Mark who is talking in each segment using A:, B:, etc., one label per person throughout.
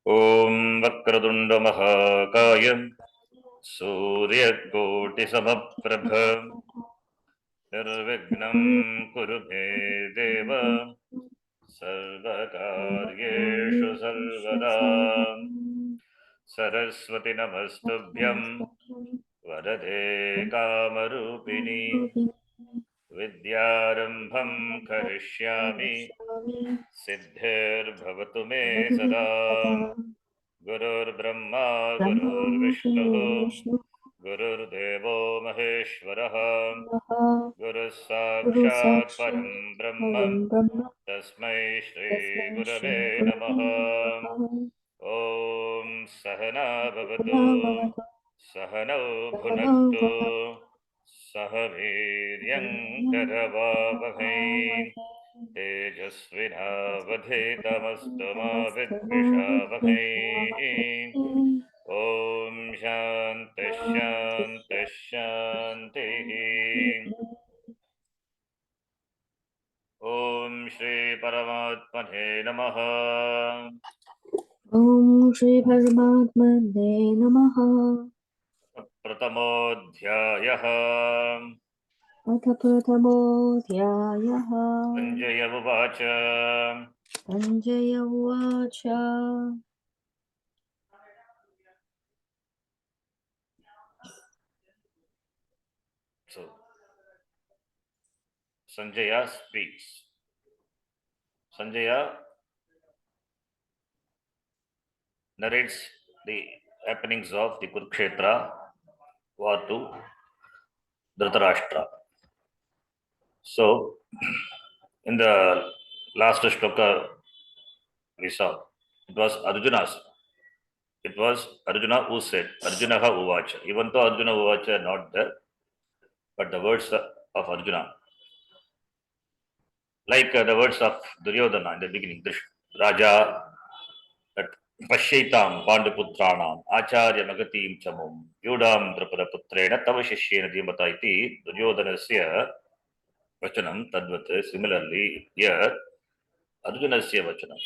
A: Om Vakradunda Mahakaya Suryakotisamabprabha Nirvignam Kurume Deva Sarvakaryeshu Sarvada Saraswati Namastubhyam Vadade Kamarupini Vidyarambham Karishyami Siddhir Me Sada Gurur Brahma Gurur Vishnu Gurur Devo Maheshwaraha Guru Sakshat Param Brahma Tasmai Shri Gurave Namaha Om Sahana Bhavatu Sahano Bhunaktu Sahaviryam Karavavahai Tejasvinavadhetamastu ma vidvishavahai Om Shanti Shanti Shanti Om Shri Paramatmane Namaha
B: Om Shri Paramatmane Namaha.
A: Pratamodhyayaha
B: Atha Prathamodhyayaha.
A: Sanjaya Uvacha
B: Sanjaya Uvacha.
A: So Sanjaya speaks. Sanjaya narrates the happenings of the Kurukshetra war to Dhritarashtra. So, in the last shloka we saw, it was Arjuna's. It was Arjuna who said, Arjunaha Uvacha. Even though Arjuna Uvacha are not there, but the words of Arjuna, like the words of Duryodhana in the beginning, Raja, that Pashyetam Pandaputranam, Acharya Magatim Chamum, Yudam Drapada Tava Shishyena Dhimata iti, Duryodhanasya Vachanam Tadvat. Similarly, here, Arjunasya Vachanam.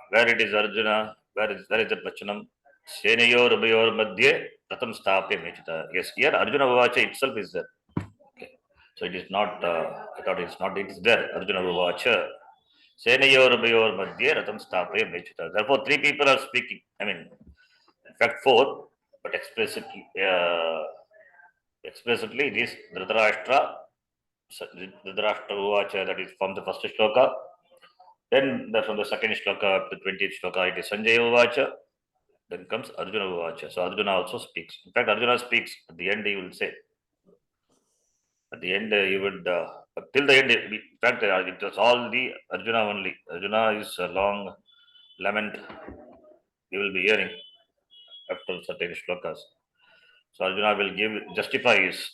A: Where it is Arjuna, where is that Vachanam? Senayor Ubayor Madhye Pratham Stapya Mechita. Yes, here Arjuna Vacha itself is there. Okay. So it is not, I thought it's not, it is there. Arjuna Vacha. Senayor Ubayor Madhye Ratham Stapya Mechita. Therefore, three people are speaking. I mean, in fact, four, but explicitly, it is Dhritarashtra, Dhritarashtra Vacha, that is from the first shloka. Then from the second shloka up to 20th shloka, it is Sanjaya Vacha. Then comes Arjuna Vacha. So Arjuna also speaks. In fact, Arjuna speaks. At the end, he will say. At the end, he would, till the end, in fact, it was all the Arjuna only. Arjuna is a long lament you will be hearing after certain shlokas. So Arjuna will justify his,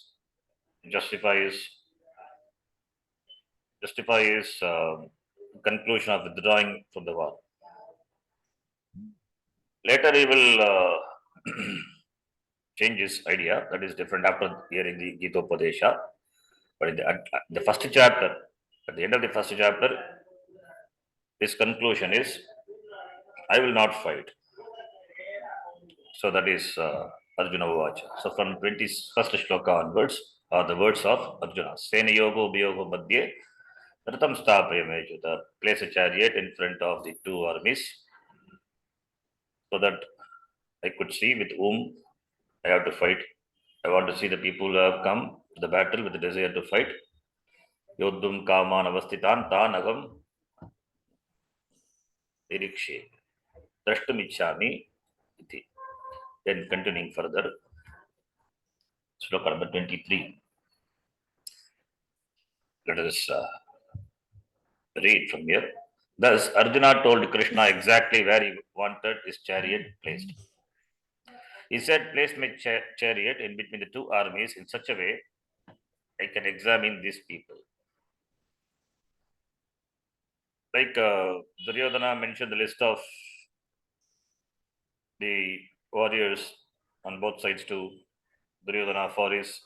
A: conclusion of withdrawing from the war. Later, he will change his idea. That is different after hearing the Gita Upadesha. But in the first chapter, at the end of the first chapter, his conclusion is, I will not fight. So that is Arjuna Vacha. So from 21st shloka onwards are the words of Arjuna. Sena yogo biyogo madhye ratam sthapayamejuta. Place a chariot in front of the two armies so that I could see with whom I have to fight. I want to see the people who have come to the battle with the desire to fight. Yoddum kaman avastitan tanagam irikshe. Drashtumichami iti. Then continuing further, sloka number 23. Let us read from here. Thus, Arjuna told Krishna exactly where he wanted his chariot placed. He said, place my chariot in between the two armies in such a way I can examine these people. Like Duryodhana mentioned the list of the warriors on both sides to Duryodhana for his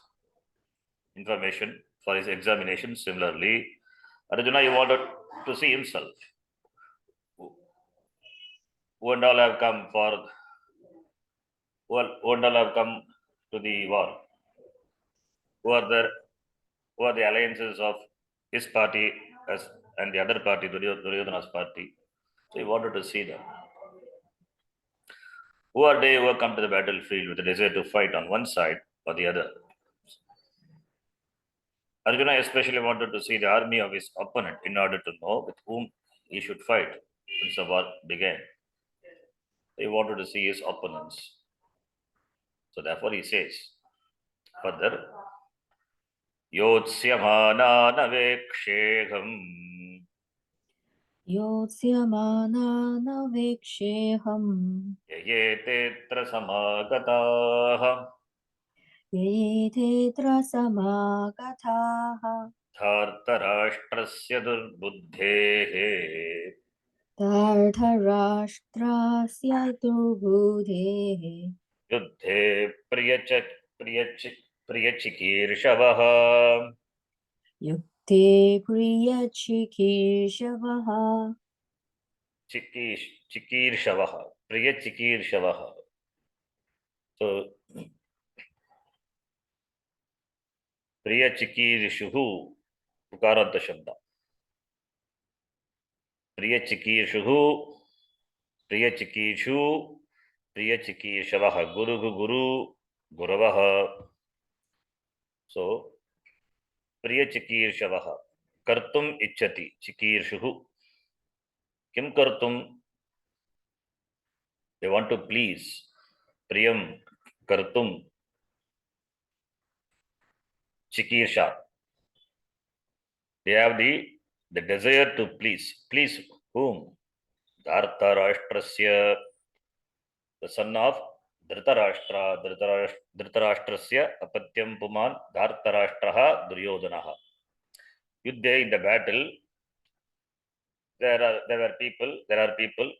A: information, for his examination. Similarly, Arjuna, he wanted to see himself. who and all have come for, who and all have come to the war, who are the alliances of his party as and the other party, Duryodhana's party. So he wanted to see them. Who are they who have come to the battlefield with a desire to fight on one side or the other? Arjuna especially wanted to see the army of his opponent in order to know with whom he should fight once the war began. He wanted to see his opponents. So therefore he says further, Yotsyamana
B: योत्स्यमानानवेक्षेऽहम्
A: Yayetetra samagataha
B: येतेऽत्र समागताः
A: dhartarashtrasya durbudhehe
B: पार्थराष्ट्रास्य दुर्बुधेः
A: युद्धे प्रियचिकीर्षवः
B: युक्ते प्रियचिकीर्षवः
A: चिकीर्षवः प्रियचिकीर्षवः. So प्रियचिकीर्षुः पुकारांत शब्द. प्रियचिकीर्षुः प्रियचिकीर्षु प्रियचिकीर्षवः गुरु गुरवः. So प्रियचिकीर्षवः कर्तुम् इच्छति चिकीर्षुः. किं कर्तुं? They want to please. Priyam kartum chikirsha. They have the desire to please. Please whom? Dhartarashtrasya, the son of Dhritarashtra. Dhritarashtrasya apatyam puman Dhartarashtraha Duryodhanaha. Yuddhe, in the battle, there are people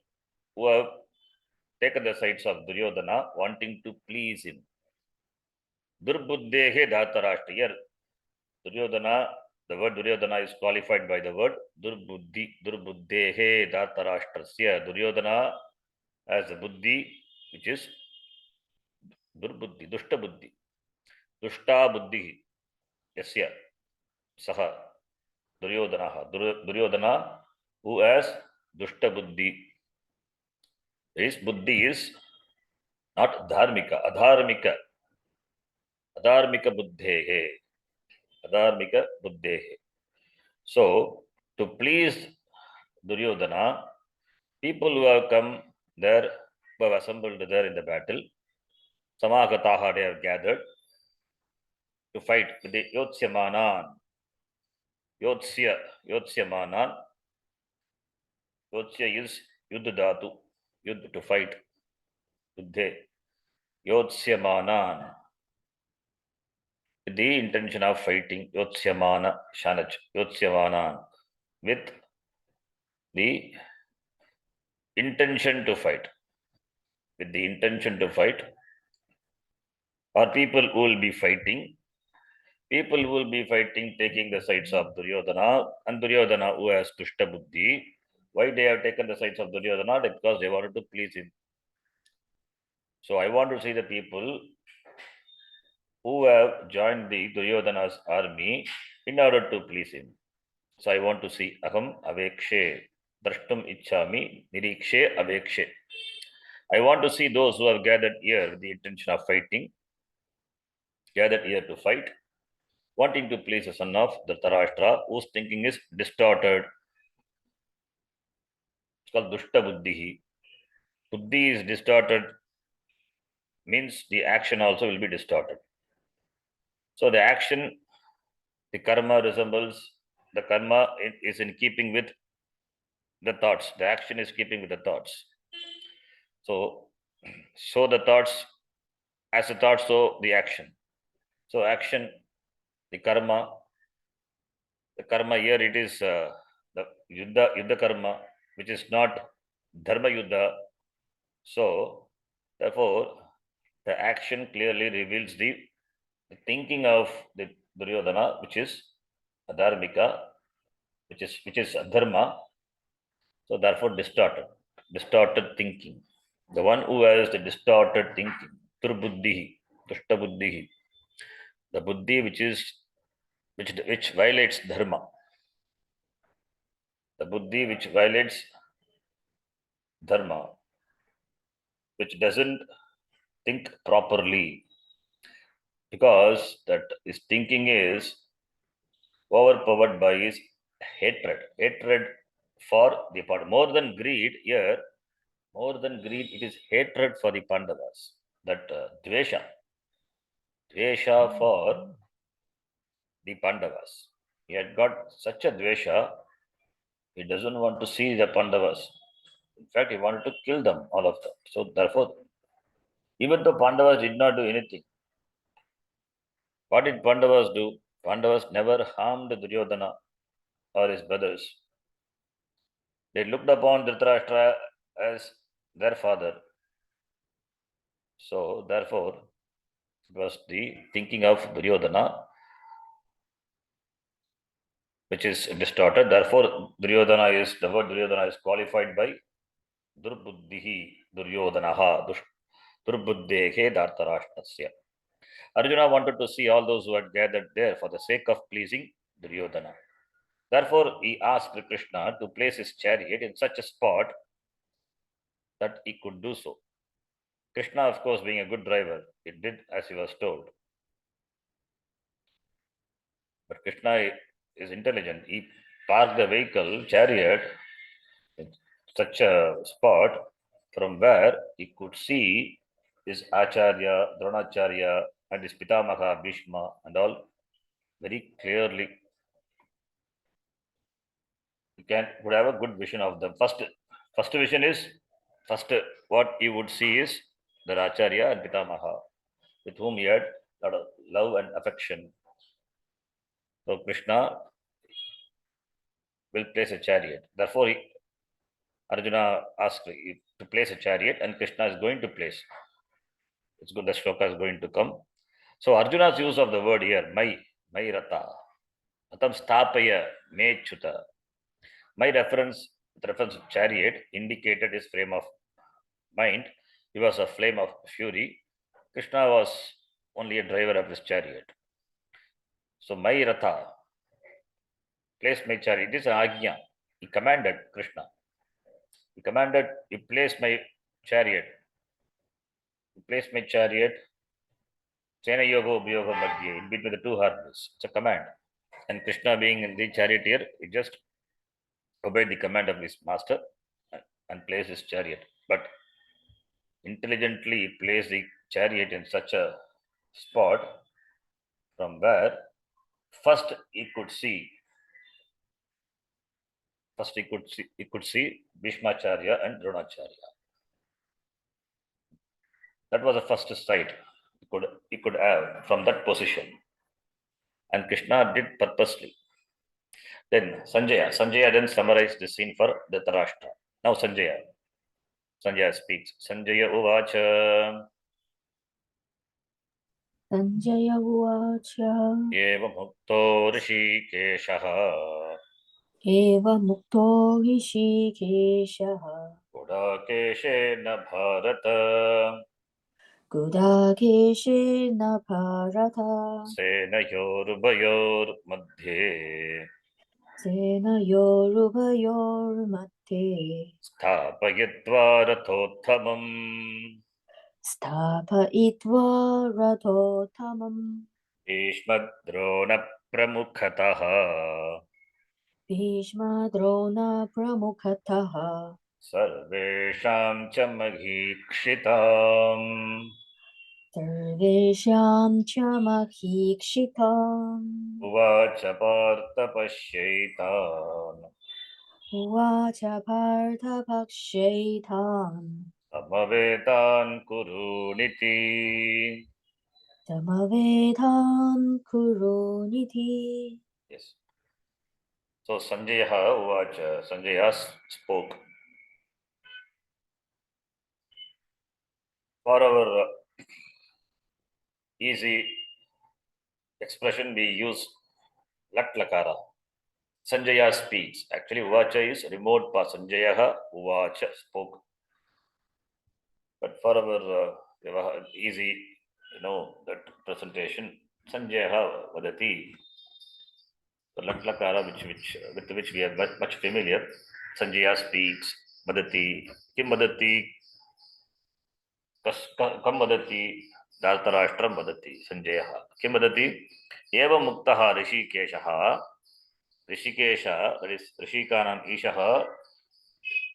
A: who have taken the sides of Duryodhana, wanting to please him. Durbuddhehe Dhartarashtra. Here, Duryodhana, the word Duryodhana is qualified by the word Durbuddhehe Dhartarashtrasya. Duryodhana has a buddhi which is Durbuddhi, Dushta Buddhi. Dushta Buddhi. Yasya. Saha. Duryodhana. Duryodhana who has Dushta Buddhi. His buddhi is not dharmika, adharmika. Adharmika buddhehe. Adharmika buddhehe. So, to please Duryodhana, people who have come there, who have assembled there in the battle, Samagataha, they have gathered to fight with the Yotsyamanan. Yotsyamanan. Yotsya is Yuddhadatu. Yuddh, to fight. Yuddhe. Yotsyamanan. With the intention of fighting. Yotsyamana. Shanach. Yotsyamanan. With the intention to fight. With the intention to fight. Or people who will be fighting. People who will be fighting taking the sides of Duryodhana, and Duryodhana who has Tushta Buddhi. Why they have taken the sides of Duryodhana? Because they wanted to please him. So I want to see the people who have joined the Duryodhana's army in order to please him. So I want to see Aham Avekshe, Drashtum Ichchami, Nirikshe Avekshe. I want to see those who have gathered here with the intention of fighting, gathered here to fight, wanting to please the son of Dhritarashtra, whose thinking is distorted. It's called Dushta Buddhi. Buddhi is distorted, means the action also will be distorted. So the action, the karma resembles, the karma is in keeping with the thoughts. The action is keeping with the thoughts. So the thoughts, as the thoughts, so the action. So action, the karma here it is the yuddha karma, which is not dharma yuddha. So therefore, the action clearly reveals the thinking of the Duryodhana, which is adharmika, which is adharma. So therefore distorted. distorted thinking. The one who has the distorted thinking, turbuddhi, dushtabuddhi, the buddhi which violates dharma, the buddhi which violates dharma, which doesn't think properly, because that his thinking is overpowered by his hatred for the Pandavas. More than greed here, more than greed, it is hatred for the Pandavas. That dvesha for the Pandavas. He had got such a dvesha, he doesn't want to see the Pandavas. In fact, he wanted to kill them, all of them. So therefore, even though Pandavas did not do anything, what did Pandavas do? Pandavas never harmed Duryodhana or his brothers. They looked upon Dhritarashtra as their father. So therefore, it was the thinking of Duryodhana which is distorted. Therefore, the word Duryodhana is qualified by Durbuddhihi, Duryodhanaha, Durbuddhehe Dhartarashtrasya. Arjuna wanted to see all those who had gathered there for the sake of pleasing Duryodhana. Therefore, he asked Krishna to place his chariot in such a spot that he could do so. Krishna, of course, being a good driver, he did as he was told. But Krishna is intelligent. He parked the vehicle, chariot, in such a spot from where he could see his Acharya, Dronacharya, and his Pitamaha, Bhishma, and all very clearly. You could have a good vision of them. First vision is, what you would see is the Acharya and Pitamaha, with whom he had a lot of love and affection. So Krishna will place a chariot. Therefore, Arjuna asked to place a chariot, and Krishna is going to place. It's good, the shloka is going to come. So Arjuna's use of the word here, my rata, atam stapaya, me chuta. My reference, with reference to chariot, indicated his frame of mind. He was a flame of fury. Krishna was only a driver of his chariot. So my rata, place my chariot. It is an agnya. He commanded Krishna. He commanded, you place my chariot. You place my chariot. Sena yoga ubyoga madhye, in between the two harness. It's a command. And Krishna, being in the charioteer, he just obeyed the command of his master and placed his chariot. But intelligently he placed the chariot in such a spot from where first he could see Bhishmacharya and Dronacharya. That was the first sight he could have from that position. And Krishna did purposely. Then Sanjaya then summarized the scene for Dhritarashtra. Now Sanjaya speaks. Sanjaya uvacha.
B: Sanjaya Uvacha
A: Eva mukto rishikeshaha.
B: Eva Mukto Rishikeshaha
A: Gudakeshena bharata.
B: Gudakeshena Bharata
A: Senayorvayor madhye.
B: Senayorubayor Mate
A: Sthapayatva rathottamam.
B: Sthapayitva Rathotamam
A: Bhishmadrona pramukhatah.
B: Bhishma Drona Pramukataha
A: Sarvesham cha maghikshitam.
B: Sarvesham Chamahikshitam
A: Uvacha partha pashyaitan.
B: Uvacha Partha Pakshaitam
A: Samavetan kuruniti.
B: Samavedhan Kuruniti.
A: Yes. So Sanjaya spoke. For our easy expression, we use lat lakara. Sanjaya speaks. Actually, Uvacha is remote past. Sanjaya Uvacha spoke. But for our easy, that presentation, Sanjaya Vadati, the Latlakara, with which we are much familiar. Sanjaya speaks. Vadati. Kim Vadati? Kam Vadati? Dhartarashtram Vadati. Sanjaya. Kim Vadati? Eva Muktaha Rishikeshaha. Rishikesha, that is Rishikanam Ishaha,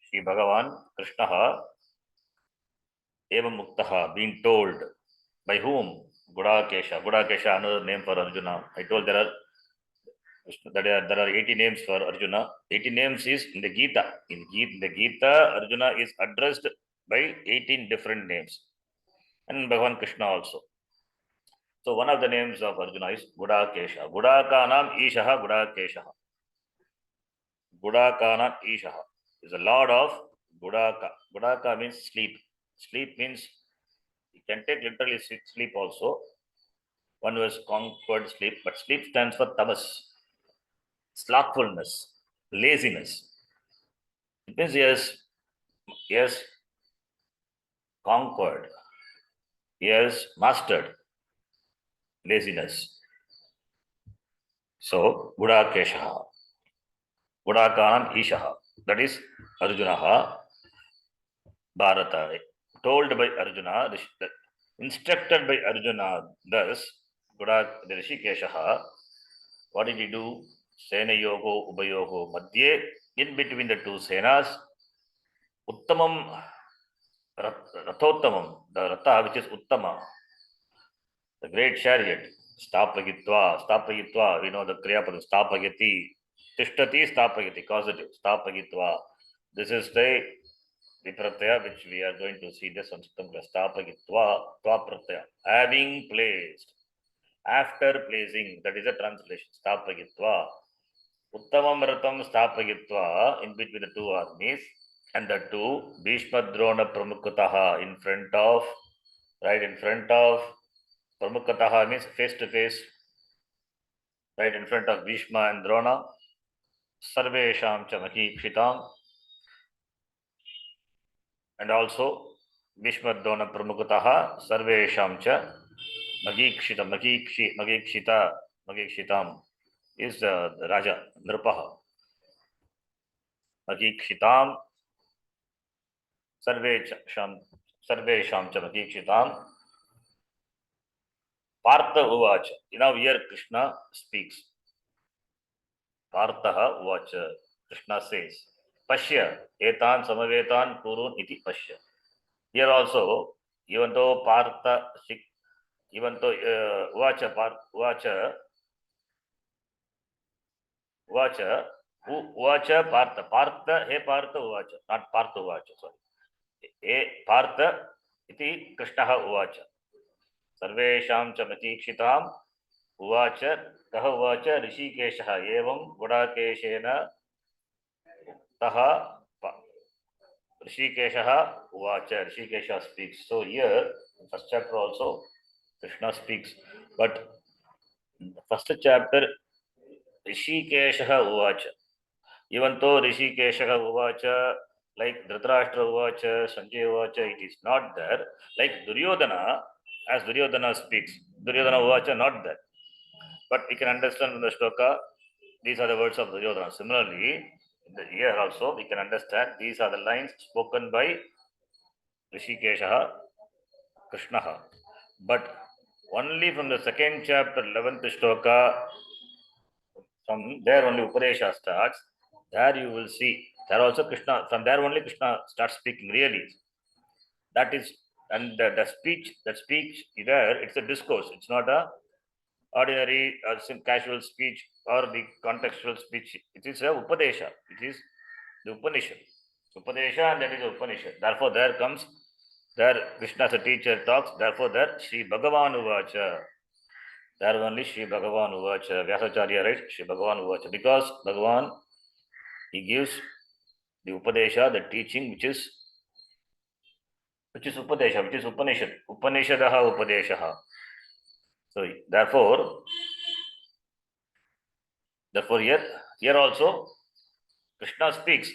A: Sri Bhagavan, Krishnaha, Eva Muktaha, being told. By whom? Gudakesha. Gudakesha, another name for Arjuna. I told there are 80 names for Arjuna. 80 names is in the Gita. In the Gita, Arjuna is addressed by 18 different names. And Bhagavan Krishna also. So one of the names of Arjuna is Gudakesha. Gudakanam Ishaha Gudakesha. Gudakana Ishaha is the Lord of Gudaka. Gudaka means sleep. Sleep means you can take literally sleep also. One was conquered sleep, but sleep stands for tamas, slothfulness, laziness. It means yes, conquered, yes, mastered laziness. So Gudakesha, Gudakanam Ishaha. That is Arjunaha. Bharata, told by Arjuna, instructed by Arjuna, thus, the Rishikeshaha, what did he do? Sena Yogo, Ubayogo, Madhye, in between the two Senas, Uttamam, Rathottamam, the Ratha which is Uttama, the great chariot, Stapagitva, we know the Kriyapada, Stapagati, Tishtati, Stapagati, causative, Stapagitva. This is the pratyaya which we are going to see this Sanskritam Stapagitva, Tva pratyaya, having placed, after placing, that is a translation, Stapagitva. Uttamam Ratam Stapagitva, in between the two armies, and the two, Bhishma Drona Pramukataha, in front of Pramukataha means face to face, right in front of Bhishma and Drona, Sarvesham cha Mahikshitam, and also Bhishma Drona Pramukataha, Sarvesham cha Magikshitam is the Raja, Nripaha. Magikshitam, Sarvesham cha Magikshitam, Partha Uvacha. Now here Krishna speaks. Partha Uvacha. Krishna says, Pashya, Etan Samavetan Kurun iti Pashya. Here also, even though Uvacha, Partha, he Partha Uvacha, not Partha Uvacha, sorry. He Partha iti Krishnaha Uvacha. Sarvesham cha Matikshitaam Uvacha, Kaha Uvacha, Rishikeshaha, Evam Gudakeshena Taha Rishikeshaha Uvacha, Rishikesha speaks. So here, in first chapter also, Krishna speaks. But in the first chapter, Rishikeshaha Uvacha. Even though Rishikeshaha Uvacha, like Dhritarashtra Uvacha, Sanjay Uvacha, it is not there. Like Duryodhana, as Duryodhana speaks, Duryodhana Uvacha not there. But we can understand from the shloka, these are the words of Duryodhana. Similarly, here also we can understand these are the lines spoken by Rishikeshaha, Krishnaha. But only from the second chapter, 11th shloka, from there only Upadesha starts. There you will see, there also Krishna, from there only Krishna starts speaking really. That is, and the speech there, it's a discourse. It's not a ordinary or some casual speech or the contextual speech. It is a Upadesha. It is the Upanishad. Upadesha, and that is Upanishad. Therefore, there Krishna as a teacher talks. Therefore, there Sri Bhagavan Uvacha. There only Sri Bhagavan Uvacha. Vyasacharya writes Sri Bhagavan Uvacha. Because Bhagavan, he gives the Upadesha, the teaching which is Upadesha, which is Upanishad. Upanishadaha Upadeshaha. So therefore here Here also, Krishna speaks,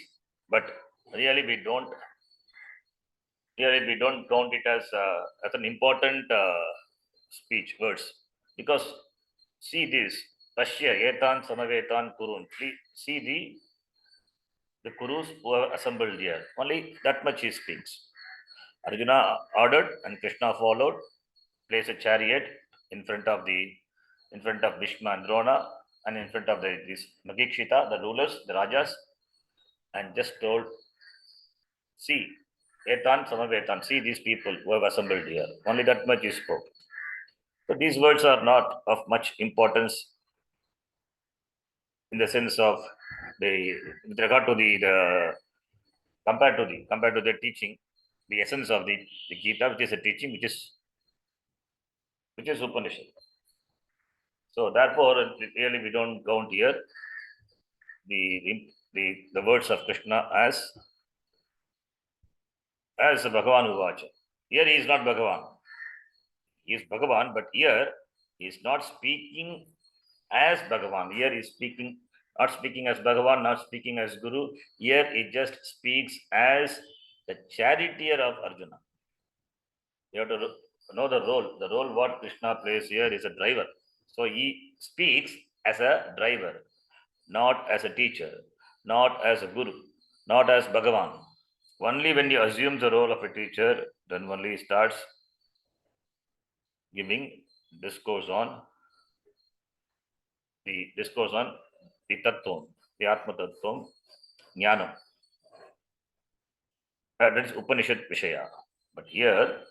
A: but really we don't count it as an important speech words, because see this Pashya etan samavetan kurun. Please see the kurus who are assembled here. Only that much he speaks. Arjuna ordered and Krishna followed, placed a chariot in front of Bhishma and Drona, and in front of these Magikshita, the rulers, the rajas, and just told, see, Etan Samavetan, see these people who have assembled here. Only that much he spoke. So these words are not of much importance in the sense of with regard to the compared to the teaching, the essence of the Gita, which is a teaching which is Upanishad. So therefore, really we don't count here the words of Krishna as Bhagavan Uvacha. Here he is not Bhagavan. He is Bhagavan, but here he is not speaking as Bhagavan. Here he is not speaking as Bhagavan, not speaking as Guru. Here he just speaks as the charioteer of Arjuna. You have to know the role. The role what Krishna plays here is a driver. So he speaks as a driver, not as a teacher, not as a guru, not as Bhagavan. Only when you assume the role of a teacher, then only he starts giving discourse on the tattvam, the Atma tattvam, jnanam. That is Upanishad Vishaya. But here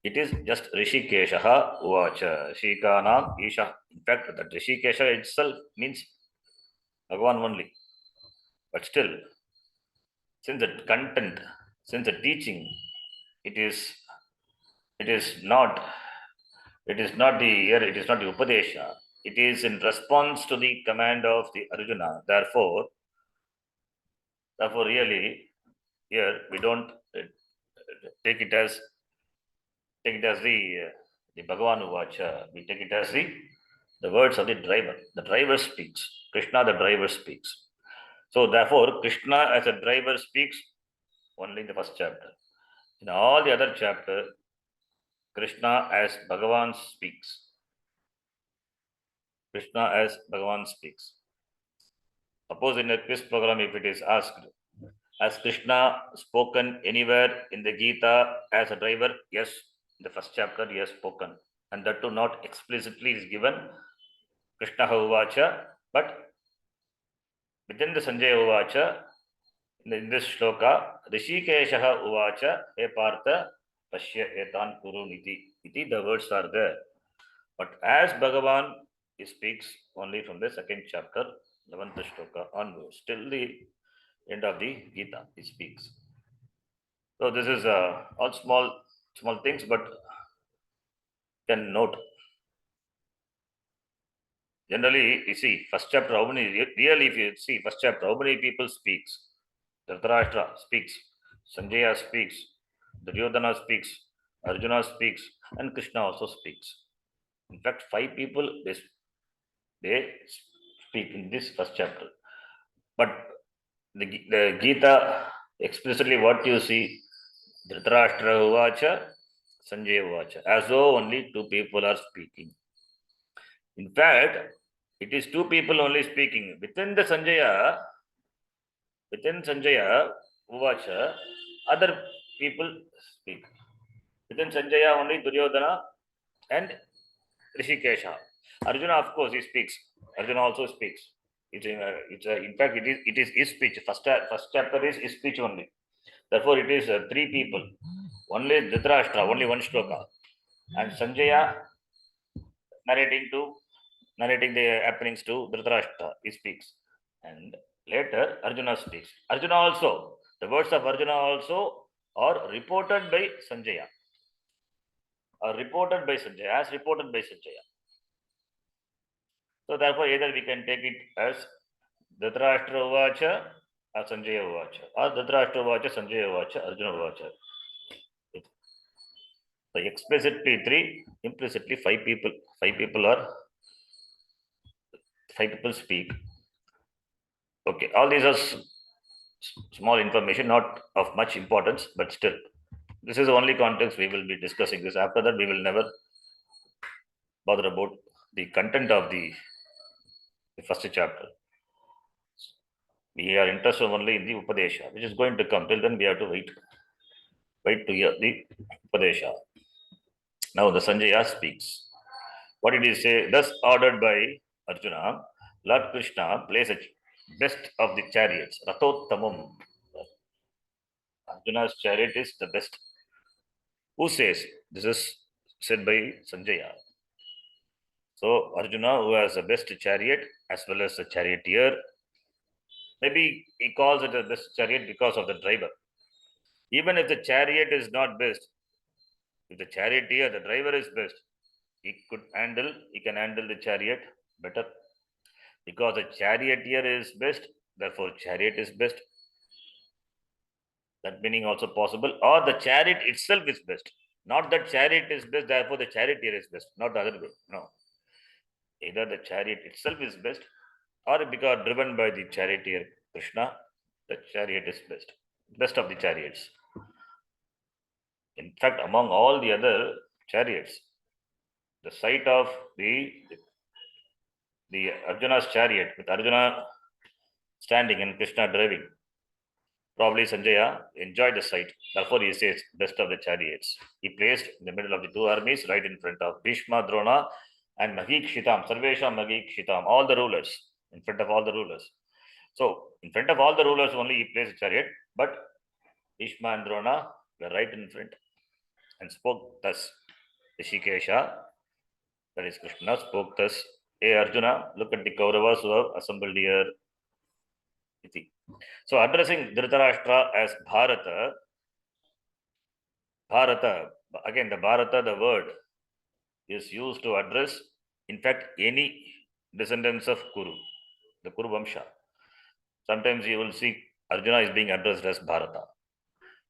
A: it is just Rishikeshaha Uvacha, Shikanam Isha. In fact, that Rishikesha itself means Bhagavan only. But still, since the content, since the teaching, it is it is not it is not the Upadesha. It is in response to the command of the Arjuna. Therefore, really, here we don't take it as the Bhagavan Uvacha. We take it as the words of the driver. The driver speaks. Krishna, the driver speaks. So therefore, Krishna as a driver speaks only in the first chapter. In all the other chapter, Krishna as Bhagavan speaks. Krishna as Bhagavan speaks. Suppose in a quiz program, if it is asked, has Krishna spoken anywhere in the Gita as a driver? Yes, in the first chapter he has spoken. And that too not explicitly is given Krishna Uvacha, but within the Sanjaya Uvacha, in this shloka, Rishikeshaha Uvacha, He Partha, Pashya Etan Kuru Niti. Iti, the words are there. But as Bhagavan, he speaks only from the second chapter, 11th shloka onwards, till the end of the Gita, he speaks. So this is all small things, but can note. Generally, you see, first chapter, how many, really, if you see, first chapter, how many people speaks? Dhritarashtra speaks, Sanjaya speaks, Duryodhana speaks, Arjuna speaks, and Krishna also speaks. In fact, 5 people, they speak in this first chapter. But the Gita, explicitly what you see, Dhritarashtra Uvacha, Sanjaya Uvacha, as though only 2 people are speaking. In fact, it is 2 people only speaking. Within Sanjaya Uvacha, other people speak. Within Sanjaya, only Duryodhana and Rishikesha. Arjuna, of course, he speaks. Arjuna also speaks. In fact, it is his speech. First chapter is his speech only. Therefore, it is 3 people. Only Dhritarashtra, only one shloka. And Sanjaya narrating the happenings to Dhritarashtra, he speaks. And later, Arjuna speaks. Arjuna also, the words of Arjuna also are reported by Sanjaya. As reported by Sanjaya. So therefore, either we can take it as Dhritarashtra Uvacha or Sanjaya Uvacha, or Dhritarashtra Uvacha, Sanjaya Uvacha, Arjuna Uvacha. So explicitly 3, implicitly 5 people. 5 people speak. Okay, all these are small information, not of much importance, but still, this is the only context we will be discussing this. After that, we will never bother about the content of the first chapter. We are interested only in the Upadesha, which is going to come. Till then, we have to wait to hear the Upadesha. Now, the Sanjaya speaks. What did he say? Thus ordered by Arjuna, Lord Krishna plays a best of the chariots. Rathottamam. Arjuna's chariot is the best. Who says? This is said by Sanjaya. So Arjuna, who has the best chariot as well as the charioteer, maybe he calls it the best chariot because of the driver. Even if the chariot is not best, if the charioteer, the driver is best, he can handle the chariot better. Because the charioteer is best, therefore chariot is best. That meaning also possible. Or the chariot itself is best. Not that chariot is best, therefore the charioteer is best. Not the other way. No. Either the chariot itself is best, or because driven by the charioteer Krishna, the chariot is best. Best of the chariots. In fact, among all the other chariots, the sight of the Arjuna's chariot with Arjuna standing and Krishna driving, probably Sanjaya enjoyed the sight. Therefore, he says best of the chariots. He placed in the middle of the two armies, right in front of Bhishma, Drona, and Magikshitam, Sarvesham Magikshitam, all the rulers, in front of all the rulers. So, in front of all the rulers only he placed a chariot, but Bhishma and Drona were right in front and spoke thus. Rishikesha, that is Krishna, spoke thus. Hey Arjuna, look at the Kauravas who have assembled here. So, addressing Dhritarashtra as Bharata, again, the Bharata, the word is used to address, in fact, any descendants of Kuru, the Kuru Vamsha. Sometimes you will see Arjuna is being addressed as Bharata.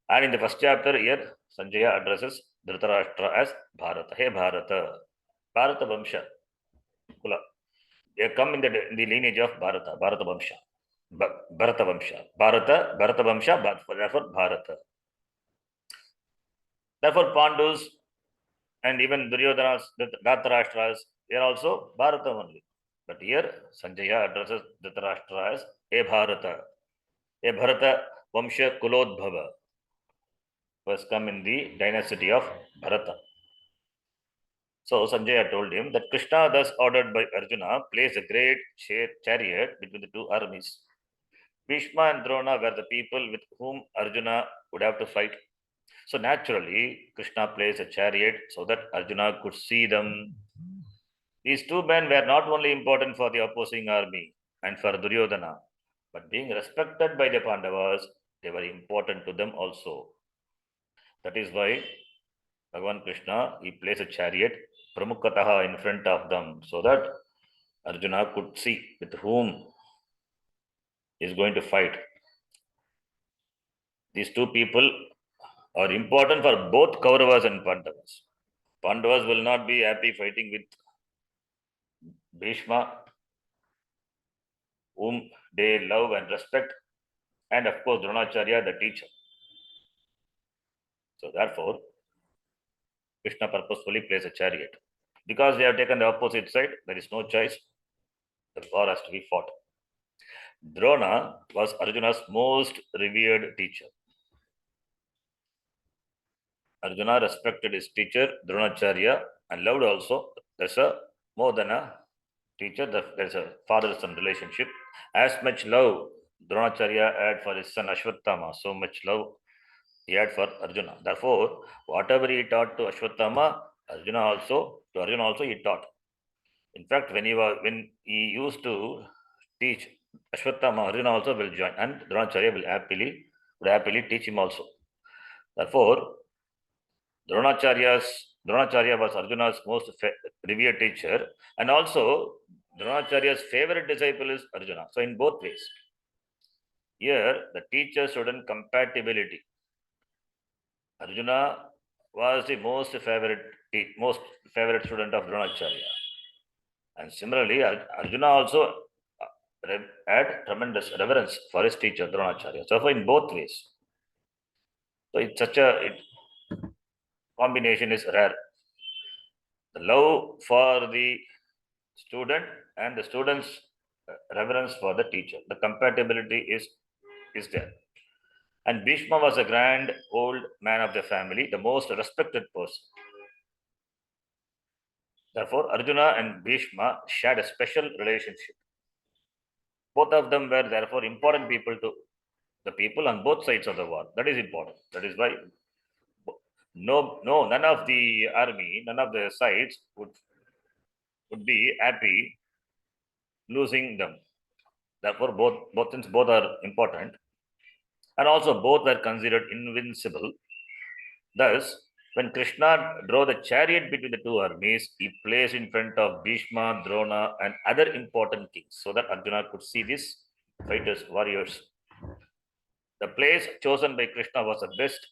A: And in the first chapter here, Sanjaya addresses Dhritarashtra as Bharata. Hey Bharata, Bharata Vamsha, Kula. They come in the lineage of Bharata, Bharata Vamsha. Bharata Vamsha. Bharata Vamsha, therefore Bharata. Therefore, Pandus and even Duryodhana's, Dhritarashtra's, they are also Bharata only. But here, Sanjaya addresses Dhritarashtra as E Bharata. E Bharata Vamsha Kulodbhava was come in the dynasty of Bharata. So Sanjaya told him that Krishna, thus ordered by Arjuna, placed a great chariot between the two armies. Bhishma and Drona were the people with whom Arjuna would have to fight. So naturally, Krishna placed a chariot so that Arjuna could see them. These two men were not only important for the opposing army and for Duryodhana, but being respected by the Pandavas, they were important to them also. That is why Bhagavan Krishna, he placed a chariot Pramukataha in front of them so that Arjuna could see with whom he is going to fight. These two people are important for both Kauravas and Pandavas. Pandavas will not be happy fighting with Bhishma, whom they love and respect, and of course Dronacharya, the teacher. So therefore, Krishna purposefully placed a chariot. Because they have taken the opposite side, there is no choice. The war has to be fought. Drona was Arjuna's most revered teacher. Arjuna respected his teacher, Dronacharya, and loved also. There's a more than a teacher, there's a father-son relationship. As much love Dronacharya had for his son Ashwatthama, so much love he had for Arjuna. Therefore, whatever he taught to Ashwatthama, Arjuna also he taught. In fact, when he used to teach Ashwatthama, Arjuna also will join, and Dronacharya would happily teach him also. Therefore, Dronacharya was Arjuna's most revered teacher, and also Dronacharya's favorite disciple is Arjuna. So, in both ways, here the teacher-student compatibility. Arjuna was the most favorite student of Dronacharya, and similarly, Arjuna also had tremendous reverence for his teacher Dronacharya. So in both ways. So it's such a combination is rare. The love for the student and the student's reverence for the teacher. The compatibility is there. And Bhishma was a grand old man of the family, the most respected person. Therefore, Arjuna and Bhishma shared a special relationship. Both of them were therefore important people to the people on both sides of the war. That is important. That is why none of the army, none of the sides would be happy losing them. Therefore, since both are important, and also both were considered invincible. Thus, when Krishna drove the chariot between the two armies, he placed in front of Bhishma, Drona, and other important kings so that Arjuna could see these fighters, warriors. The place chosen by Krishna was the best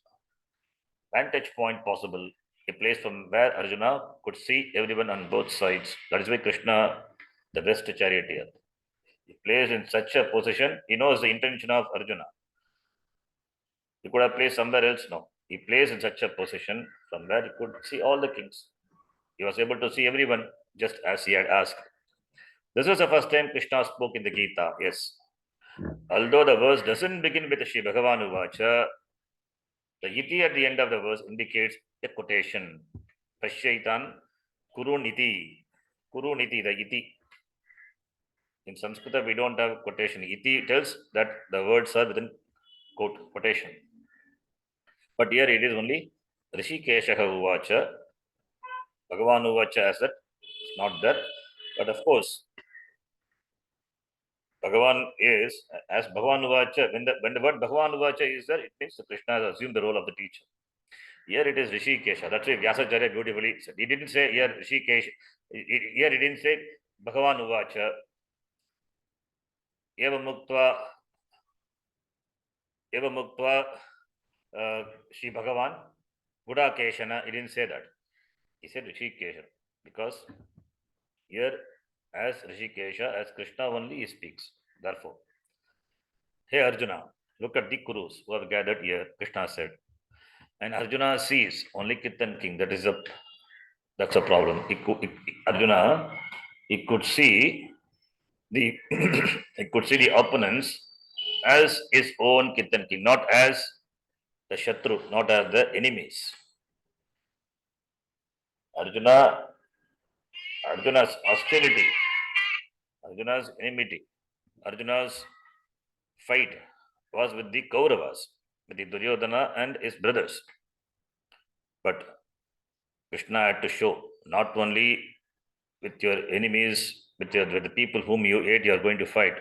A: vantage point possible, a place from where Arjuna could see everyone on both sides. That is why Krishna, the best charioteer, he placed in such a position. He knows the intention of Arjuna. He could have placed somewhere else. No, he placed in such a position from where he could see all the kings. He was able to see everyone just as he had asked. This is the first time Krishna spoke in the Gita. Yes. Although the verse doesn't begin with Shri Bhagavan Uvacha, the iti at the end of the verse indicates a quotation. Pashyaitan kuruniti. Kuruniti, the iti. In Sanskrit, we don't have quotation. Iti tells that the words are within quotation. But here it is only Rishikesha Uvacha. Bhagavan Uvacha as that is not there. But of course, Bhagavan is, as Bhagavan Uvacha, when the word Bhagavan Uvacha is there, it means Krishna has assumed the role of the teacher. Here it is Rishikesha. That's why Vyasacharya beautifully said. He didn't say here Rishikesha. Here he didn't say Bhagavan Uvacha. Eva Muktva Shri Bhagavan Gudakeshana. He didn't say that. He said Rishikesha. Because here, as Rishikesha, as Krishna only he speaks. Therefore, hey Arjuna, look at the Kurus who have gathered here, Krishna said. And Arjuna sees only Kittan king. That's a problem. Arjuna, he could see the he could see the opponents as his own Kittan king, not as the Shatru, not as the enemies. Arjuna's hostility, Arjuna's enmity, Arjuna's fight was with the Kauravas, with the Duryodhana and his brothers. But Krishna had to show not only with your enemies, with the people whom you hate, you are going to fight.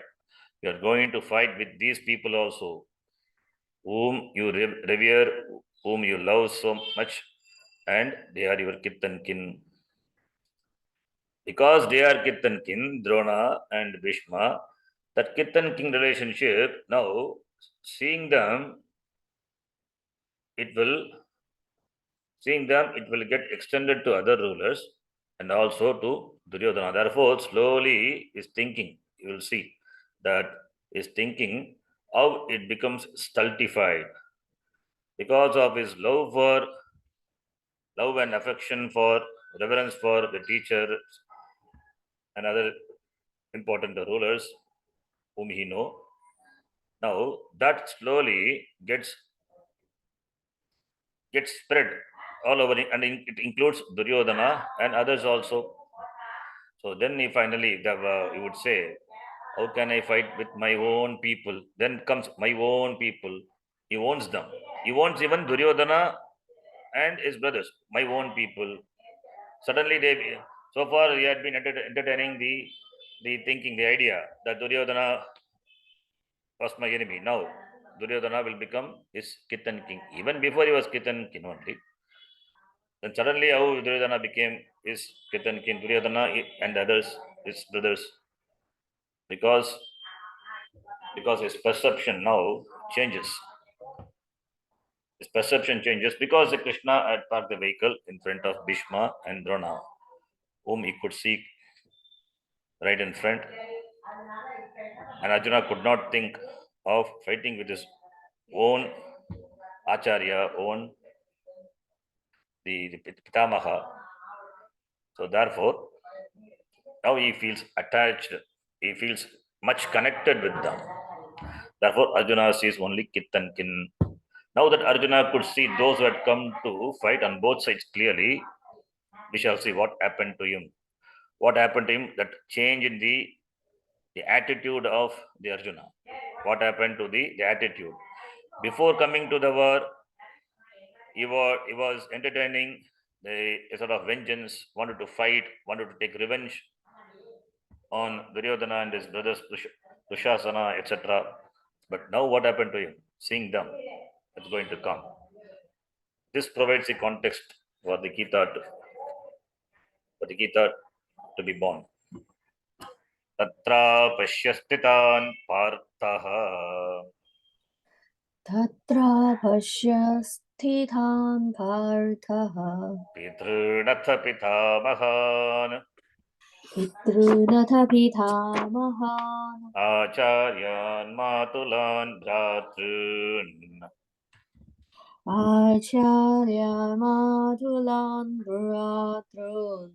A: You are going to fight with these people also, whom you revere, whom you love so much, and they are your kith and kin. Because they are kith and kin, Drona and Bhishma, that kith and kin relationship, now seeing them, it will get extended to other rulers and also to Duryodhana. Therefore, slowly his thinking, you will see that his thinking, how it becomes stultified because of his love and affection for reverence for the teacher and other important rulers whom he know. Now that slowly gets spread all over, and it includes Duryodhana and others also. So then he finally, he would say, how can I fight with my own people? Then comes my own people. He owns them. He owns even Duryodhana and his brothers, my own people. Suddenly, so far he had been entertaining the thinking, the idea that Duryodhana was my enemy. Now, Duryodhana will become his kith and king. Even before he was kith and king only. Then suddenly, how Duryodhana became his kith and king, Duryodhana and others, his brothers, because his perception now changes. His perception changes because the Krishna had parked the vehicle in front of Bhishma and Drona, whom he could see right in front. And Arjuna could not think of fighting with his own Acharya, own the Pitamaha. So therefore, now he feels attached, he feels much connected with them. Therefore, Arjuna sees only Kith and Kin. Now that Arjuna could see those who had come to fight on both sides clearly, we shall see what happened to him. What happened to him? That change in the attitude of the Arjuna. What happened to the attitude? Before coming to the war, he was entertaining a sort of vengeance, wanted to fight, wanted to take revenge on Duryodhana and his brothers Dushasana, etc. But now what happened to him? Seeing them, it's going to come. This provides the context for the Gita to be born. Tatra pashyasthitaन् parthaha
B: Tatra pasya sthithan parthaha
A: पितॄणथ पितामहान्
B: पितॄनथ पितामहान्
A: आचार्यान् मातुलान् भ्रातॄन्
B: Acharya मातुलान् भ्रातॄन्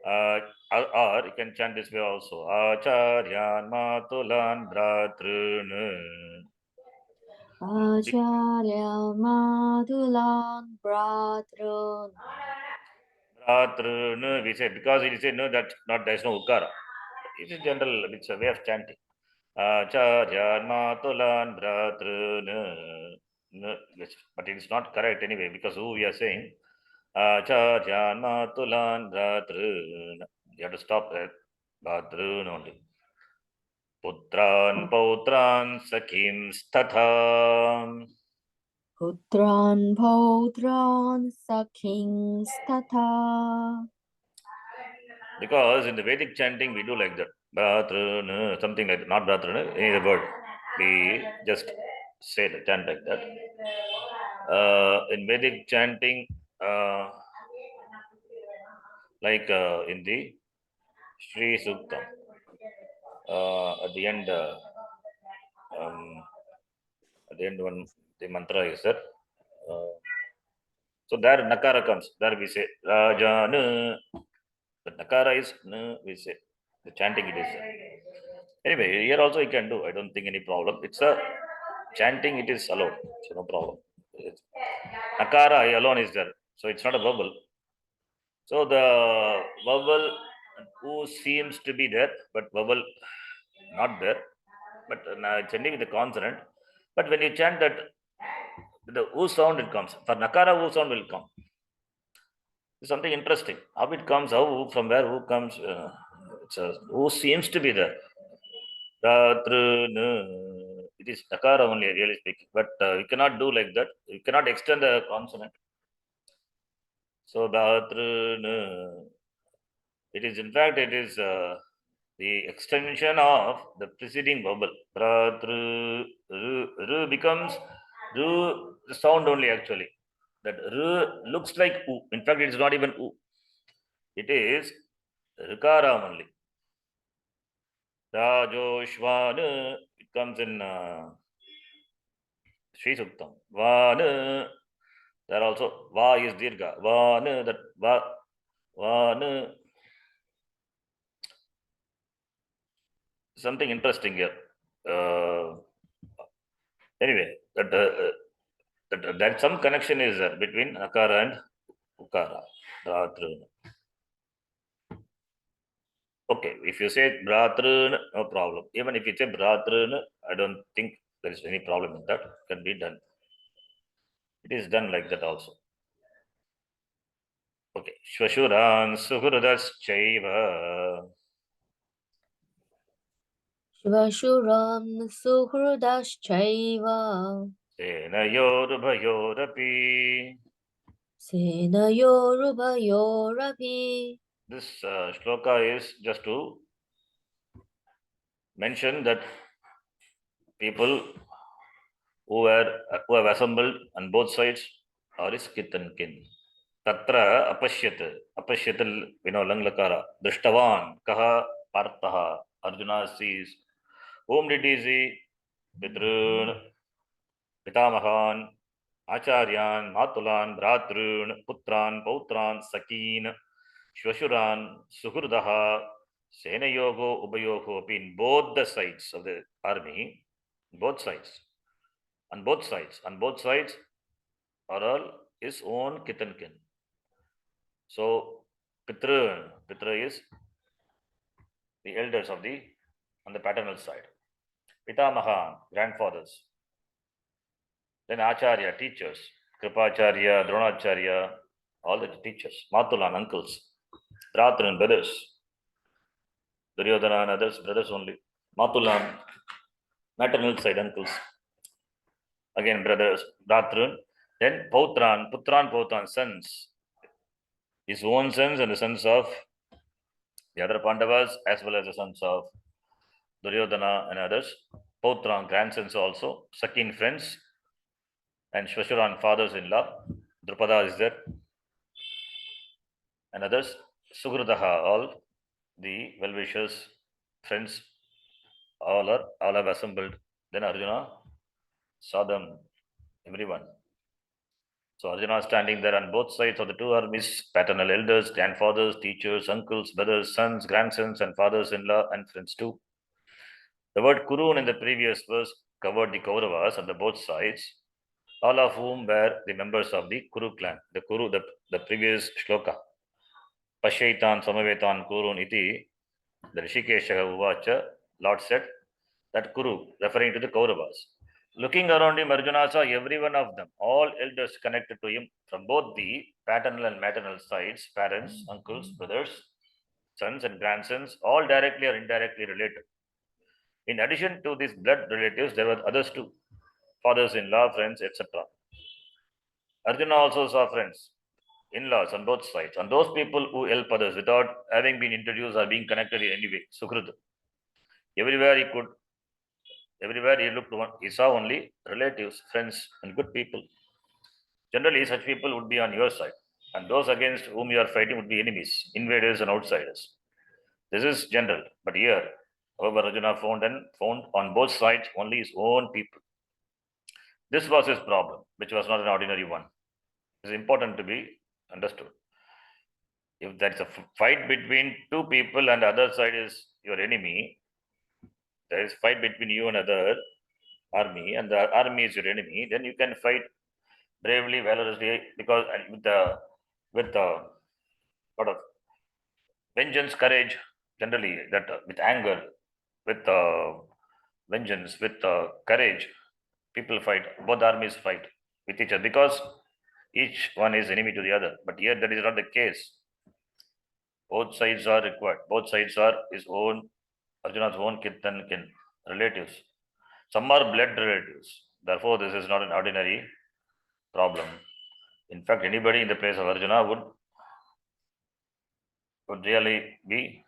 A: or you can chant this way also. Acharyan matulan bhratrun.
B: Acharya मातुलान् भ्रातॄन्
A: Bhratrun, we say, because it is a no, that not there is no ukara. It is general, it's a way of chanting. Acharyan matulan bhratrun. No, but it is not correct anyway, because who we are saying? Acharyan matulan bhratrun. You have to stop at bhratrun only. Putran pautran sakimstatha.
B: पुत्रान् पौत्रान् सखींस्तथा
A: Because in the Vedic chanting we do like that. Bhatrana, something like that. Not Bhatrana, any other word. We just say the chant like that. In Vedic chanting, like in the Sri Suktam, at the end, um, when the mantra is there. So there Nakara comes. There we say Rajana. The Nakara is na, we say. The chanting it is. Anyway, here also you can do. I don't think any problem. It's a chanting, it is allowed. So no problem. Nakara alone is there. So it's not a vowel. So the vowel who seems to be there, but vowel not there. But it's ending with the consonant. But when you chant that, the oo sound it comes. For Nakara, oo sound will come. It's something interesting. How it comes, how from where who comes, it's a, who seems to be there. It is Nakara only, really speaking. But you cannot do like that. You cannot extend the consonant. So it is in fact it is the extension of the preceding vowel. Becomes the sound only actually. That looks like u. In fact, it is not even u. It is rikara only. Rajoshvana, it comes in Sri Suktam. Vana, there also va is dirgha. Vana, that va, vana. Something interesting here. Anyway, that some connection is there between akara and ukara. Okay, if you say Bhratrun, no problem. Even if you say Bhratrun, I don't think there is any problem with that. It can be done. It is done like that also. Okay. Shvashuran Suhrudaschaiva
B: श्वशुरं सुहृदश्चैव
A: Senayorubhayorapi.
B: सेनयोरुभयोरपि
A: This shloka is just to mention that people who have assembled on both sides are is kith and kin. Tatra apashyat lang lakara drishtavan kaha parthaha. Arjuna sees Whom did he see? Pitrun, Pitamahan, Acharyan, Matulan, Bhratrun, Putran, Pautran, Sakin, Shvashuran, Suhurdaha, Senayogo, Ubayogo, in both the sides of the army, both sides, on both sides are all his own kith and kin. So, Pitra is the elders of the on the paternal side. Pitamaha, grandfathers. Then Acharya, teachers. Kripacharya, Dronacharya, all the teachers. Matulan, uncles. Bhratran, brothers. Duryodhana and others, brothers only. Matulan, maternal side uncles. Again, brothers. Bhratran. Then Putran, sons. His own sons and the sons of the other Pandavas, as well as the sons of Duryodhana and others. Pautran, grandsons also. Sakin, friends. And Shvashuran, fathers-in-law. Drupada is there. And others. Sugradaha, all the well-wishers, friends, all have assembled. Then Arjuna saw them, everyone. So Arjuna standing there on both sides of the two armies, paternal elders, grandfathers, teachers, uncles, brothers, sons, grandsons, and fathers-in-law, and friends too. The word Kurun in the previous verse covered the Kauravas on the both sides, all of whom were the members of the Kuru clan. The Kuru, the previous shloka. Pashaitan Samavetan Kurun iti, the Rishikesha Uvacha, Lord said that Kuru, referring to the Kauravas. Looking around him, Arjuna saw every one of them, all elders connected to him from both the paternal and maternal sides, parents, uncles, brothers, sons, and grandsons, all directly or indirectly related. In addition to these blood relatives, there were others too, fathers-in-law, friends, etc. Arjuna also saw friends, in-laws on both sides, and those people who help others without having been introduced or being connected in any way. Sukrut. Everywhere he looked, he saw only relatives, friends, and good people. Generally, such people would be on your side, and those against whom you are fighting would be enemies, invaders, and outsiders. This is general, but here, however, Arjuna found on both sides only his own people. This was his problem, which was not an ordinary one. It is important to be understood. If there is a fight between two people and the other side is your enemy, there is fight between you and other army, and the army is your enemy, then you can fight bravely, valorously, because with the sort of vengeance, courage, generally that with anger, with vengeance, with courage, people fight. Both armies fight with each other because each one is enemy to the other. But here that is not the case. Both sides are required. Both sides are his own, Arjuna's own kith and kin, relatives. Some are blood relatives. Therefore, this is not an ordinary problem. In fact, anybody in the place of Arjuna would really be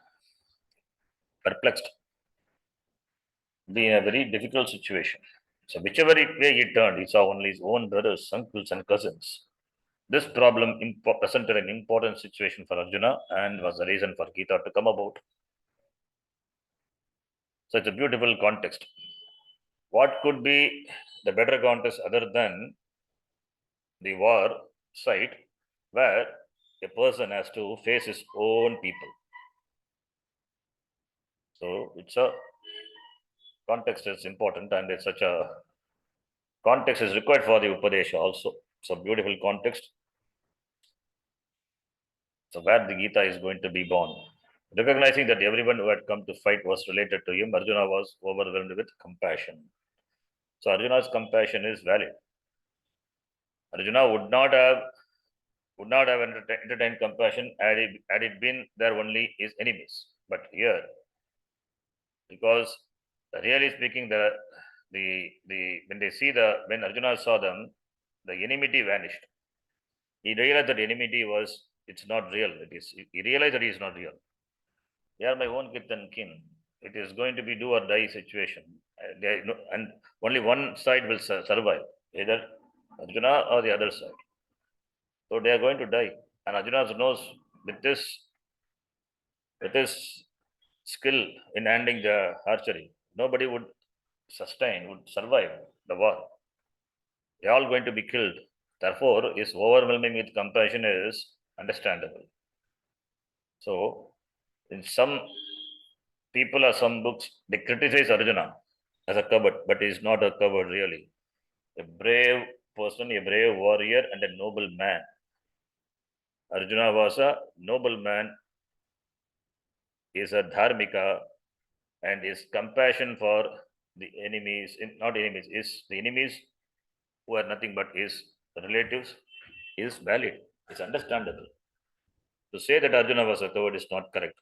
A: perplexed, be in a very difficult situation. So, whichever way he turned, he saw only his own brothers, uncles, and cousins. This problem presented an important situation for Arjuna and was the reason for Gita to come about. So, it's a beautiful context. What could be the better context other than the war site where a person has to face his own people? So, it's a context is important, and it's such a context is required for the Upadesha also. So, beautiful context. So, where the Gita is going to be born. Recognizing that everyone who had come to fight was related to him, Arjuna was overwhelmed with compassion. So, Arjuna's compassion is valid. Arjuna would not have entertained compassion had it been there only his enemies. But here, because really speaking, when Arjuna saw them, the enmity vanished. He realized that enmity it's not real. He realized that he is not real. They are my own kith and kin. It is going to be do or die situation. And only one side will survive, either Arjuna or the other side. So they are going to die. And Arjuna knows with his skill in handling the archery, nobody would survive the war. They are all going to be killed. Therefore, his overwhelming with compassion is understandable. So, in some people or some books, they criticize Arjuna as a coward, but he is not a coward really. A brave person, a brave warrior, and a noble man. Arjuna was a noble man, is a dharmika, and his compassion for the enemies, not enemies, is the enemies who are nothing but his relatives, is valid. It's understandable. To say that Arjuna was a coward is not correct.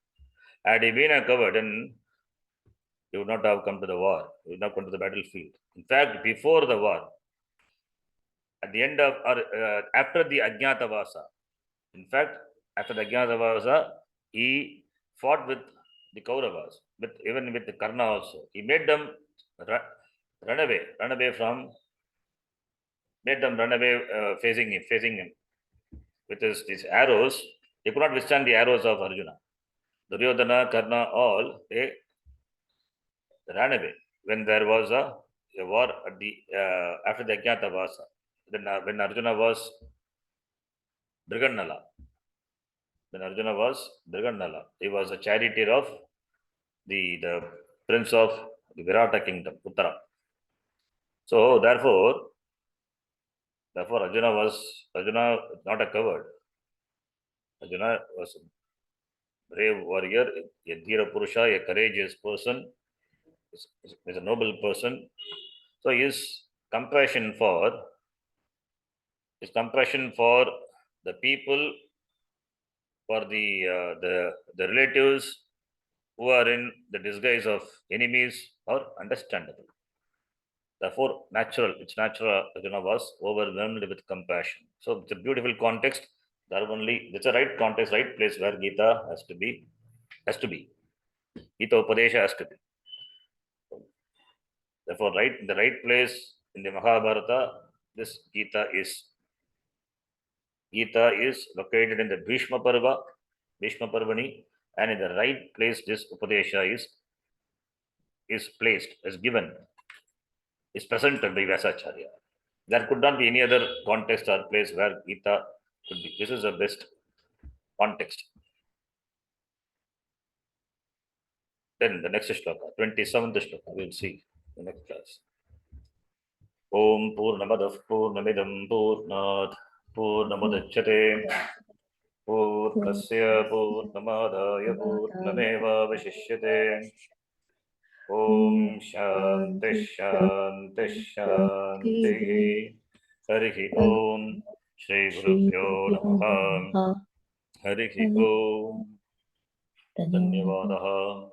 A: Had he been a coward, then he would not have come to the war. He would not come to the battlefield. In fact, before the war, at the end of or after the Ajnatavasa, in fact, after the Ajnatavasa, he fought with the Kauravas, even with the Karna also. He made them run away from, made them run away facing him with these arrows. They could not withstand the arrows of Arjuna. Duryodhana, Karna, all they ran away when there was a war at the after the Ajnatavasa. Then when Arjuna was Brigannala, he was a charioteer of the prince of the Virata kingdom, Uttara. So therefore Arjuna not a coward. Arjuna was a brave warrior, a Dhira Purusha, a courageous person, is a noble person. So his compassion for the people, for the relatives who are in the disguise of enemies are understandable. Therefore, it's natural Arjuna was overwhelmed with compassion. So it's a beautiful context. It's a right context, right place where Gita has to be. Gita Upadesha has to be. Therefore, in the right place in the Mahabharata, this Gita is located in the Bhishma Parvani, and in the right place this Upadesha is placed, is given, is presented by Vyasacharya. There could not be any other context or place where Gita could be. This is the best context. Then the next shloka, 27th shloka, we'll see the next class. Om Purnamadah Purnamidam Purnat Purnamudachyate Purnasya Purnamadaya Purnameva Vashishyate. Om Shanti Shanti Shanti. Harihi Om Shri Gurubhyo Namaha. Harihi Om. Dhanyavadaha.